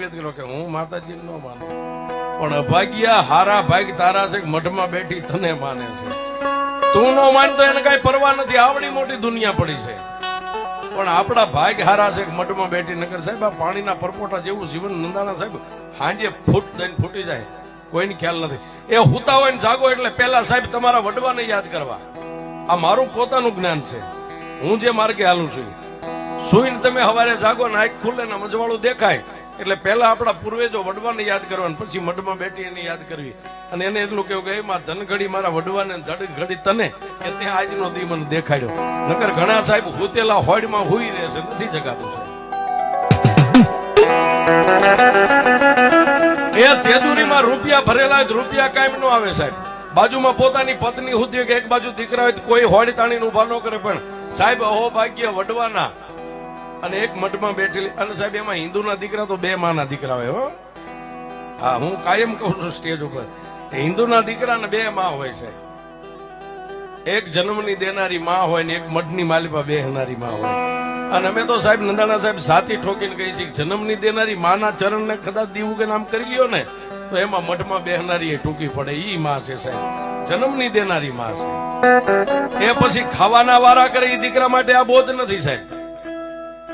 કે હું માતાજી નો માનું, પણ અભાગ્યા હારા ભાગ તારા છે, મઠમાં બેઠી તને માને છે. તું નો માનતો એને કઈ પરવા નથી, આવડી મોટી દુનિયા પડી છે. પણ આપણા ભાગ હારા છે, મઠમાં બેઠી નગર સાહેબ આ પાણીના પરપોટા જેવું જીવન નંદાણા સાહેબ હાંજે ફૂટ દઈને ફૂટી જાય, કોઈને ખ્યાલ નથી. એ હુતા હોય ને જાગો એટલે પેલા સાહેબ તમારા વડવાને યાદ કરવા. આ મારું પોતાનું જ્ઞાન છે, હું જે માર્ગે હાલું છું. સુઈને તમે સવારે જાગો ને આંખ ખુલે ને મજવાળું દેખાય એટલે પેલા આપણા પૂર્વજો વડવાને યાદ કરવાનું, પછી મઢમાં બેઠી એને યાદ કરવી. અને એને એટલું કેવું કે એમાં ધન ઘડી મારા વડવાને ધડ ઘડી તને કે ત્યાં આજનો દી મને દેખાડ્યો. નકર ઘણા સાહેબ હુતેલા હોડમાં હુઈ રહેશે, નથી જગાતું સાહેબ. એ તેજુરીમાં રૂપિયા ભરેલા રૂપિયા કાયમ નો આવે સાહેબ. બાજુમાં પોતાની પત્ની હુતી કે એક બાજુ દીકરા હોય કોઈ હોડી તાણીને ઉભા ન કરે, પણ સાહેબ અહો ભાગ્ય વડવાના અને એક મઠમાં બેઠેલી. અને સાહેબ એમાં હિન્દુના દીકરા તો બે માના દીકરા હોય. હો હા, હું કાયમ કહું છું સ્ટેજ ઉપર, હિન્દુના દીકરા ને બે માં હોય છે. એક જન્મની દેનારી માં હોય ને એક મઠની માલિપા બેહનારી માં હોય. અને અમે તો સાહેબ નંદાણા સાહેબ સાથી ઠોકીને કહી છીએ, જન્મની દેનારી માના ચરણ ને કદાચ દીવું કે નામ કરી લ્યો ને તો એમાં મઠમાં બેહનારી ટૂંકી પડે. ઈ માં છે સાહેબ, જન્મની દેનારી માં છે. એ પછી ખાવાના વારા કરે એ દીકરા માટે આ બોધ નથી સાહેબ.